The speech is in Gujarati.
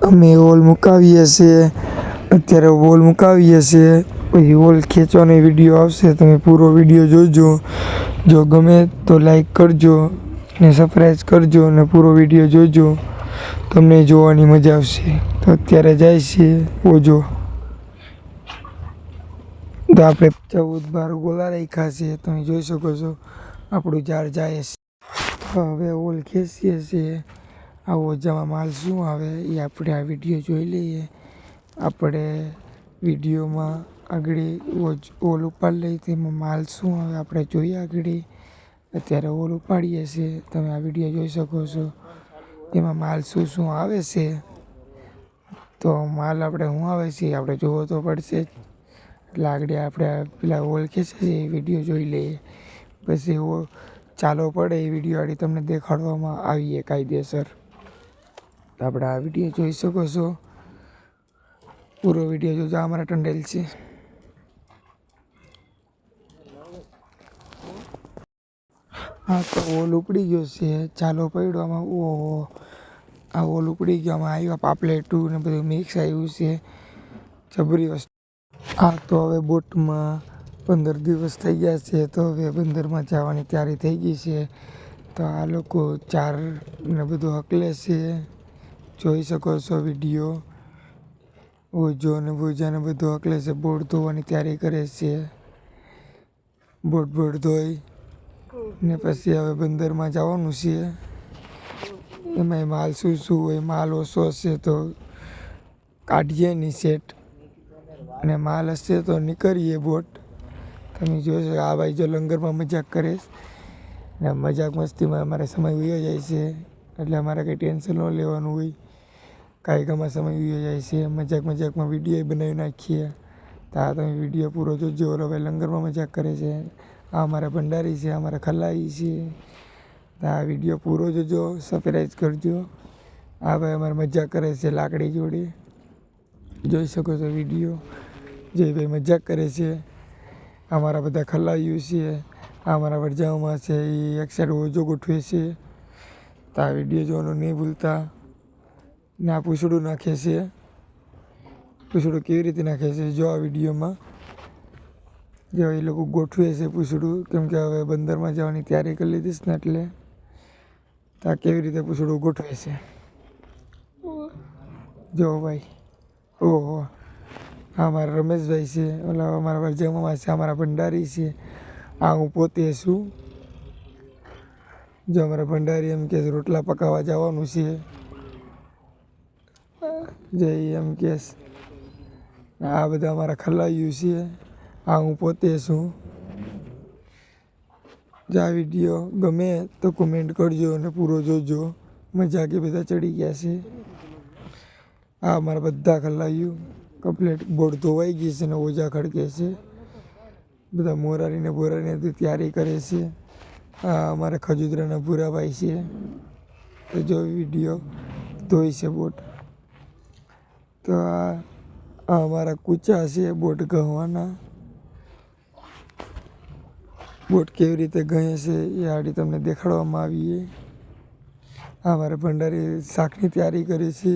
અમે ઓલ મુકાવીએ છીએ, અત્યારે ઓલ મુકાવીએ છીએ, પછી ઓલ ખેંચવાનો વિડીયો આવશે. તમે પૂરો વિડીયો જોજો. જો ગમે તો લાઈક કરજો ને સબસ્ક્રાઈબ કરજો અને પૂરો વિડીયો જોજો, તમને જોવાની મજા આવશે. તો અત્યારે જાય છે ઓજો. તો આપણે 14-12 ગોલા રાખ્યા છે, તમે જોઈ શકો છો. આપણું ઝાડ જાય છે. હવે ઓલ ખેંચીએ છીએ. આ ઓજામાં માલ શું આવે એ આપણે આ વિડીયો જોઈ લઈએ. આપણે વિડીયોમાં આગળ ઓલ ઉપાડી લઈએ, તેમાં માલ શું આવે આપણે જોઈએ આગળ. અત્યારે ઓલ ઉપાડીએ છીએ, તમે આ વિડીયો જોઈ શકો છો. એમાં માલ શું શું આવે છે, તો માલ આપણે શું આવે છે આપણે જોવો તો પડશે જ. એટલે આગળ આપણે પેલા ઓલ ખેંચે છે એ વિડીયો જોઈ લઈએ, પછી ચાલો પડે એ વિડીયો આડી તમને દેખાડવામાં આવીએ કાયદેસર. તો આપણે આ વિડીયો જોઈ શકો છો. પૂરો વિડીયો જોજો. અમારા ટંડેલ છે. હા, તો ઓલ ઉપડી ગયો છે. ચાલો પડ્યો આમાં. ઓહો, આ ઓલ ઉપડી ગયો. આમાં આવ્યા પાપલેટું ને બધું મિક્સ આવ્યું છે. જબરી વસ્તુ. હા, તો હવે બોટમાં 15 દિવસ થઈ ગયા છે, તો હવે 15માં જવાની તૈયારી થઈ ગઈ છે. તો આ લોકો ચાર ને બધું હકલે છે, જોઈ શકો છો વિડીયો. ઓજો ને બોજા ને બધું હકલે છે. બોટ ધોવાની તૈયારી કરે છે. બોટ ધોઈ ને પછી હવે 15માં જવાનું છે. એમાં માલ શું હોય, માલ ઓછો હશે તો કાઢીએ ની સેટ, અને માલ હશે તો નીકળીએ બોટ. તમે જોશો આ ભાઈ જો લંગરમાં મજાક કરે ને મજાક મસ્તીમાં અમારે સમય વયો જાય છે, એટલે અમારે કંઈ ટેન્શન ન લેવાનું હોય. કાંઈકમાં સમય વયો જાય છે. મજાકમાં વિડીયો બનાવી નાખીએ. તો આ તમે વિડીયો પૂરો જોજો. ઓલો ભાઈ લંગરમાં મજાક કરે છે. આ અમારા ભંડારી છે, અમારા ખલાઈ છે. તો આ વિડીયો પૂરો જોજો, સબસ્ક્રાઈબ કરજો. આ ભાઈ અમારે મજાક કરે છે લાકડી જોડે, જોઈ શકો છો વિડીયો. જે ભાઈ મજાક કરે છે. અમારા બધા ખલાઈઓ છે, અમારા વરજાઓમાં છે, એ એક સાઈડ ઓજો ગોઠવે છે. તો આ વિડીયો જોવાનું નહીં ભૂલતા. ને આ પૂછડું નાખે છે. પૂછડું કેવી રીતે નાખે છે જો આ વિડીયોમાં. જો એ લોકો ગોઠવે છે પૂછડું, કેમ કે હવે 15માં જવાની તૈયારી કરી લીધીશ ને એટલે. તો આ કેવી રીતે પૂછડું ગોઠવે છે જો ભાઈ. ઓહો, આ અમારા રમેશભાઈ છે, ઓલા અમારા વરજામાં છે, અમારા ભંડારી છે. આ હું પોતે છું. જો અમારા ભંડારી એમ કે રોટલા પકાવવા જવાનું છે, જય એમ કે. આ બધા અમારા ખલાઈઓ છે. આ હું પોતે છું. જો આ વિડીયો ગમે તો કોમેન્ટ કરજો અને પૂરો જોજો. મજાકે બધા ચડી ગયા છે. આ અમારા બધા ખલાઈઓ કમ્પ્લીટ બોટ ધોવાઈ ગઈ છે ને ઓજા ખડકે છે. બધા મોરારીને બોરારીને તૈયારી કરે છે. આ અમારા ખજૂદરાના ભૂરાભાઈ છે. તો જો વિડીયો ધોઈ છે બોટ. તો આ અમારા કૂચા છે બોટ ગહવાના. બોટ કેવી રીતે ગહે છે એ આડી તમને દેખાડવામાં આવીએ. અમારા ભંડારી શાકની તૈયારી કરે છે.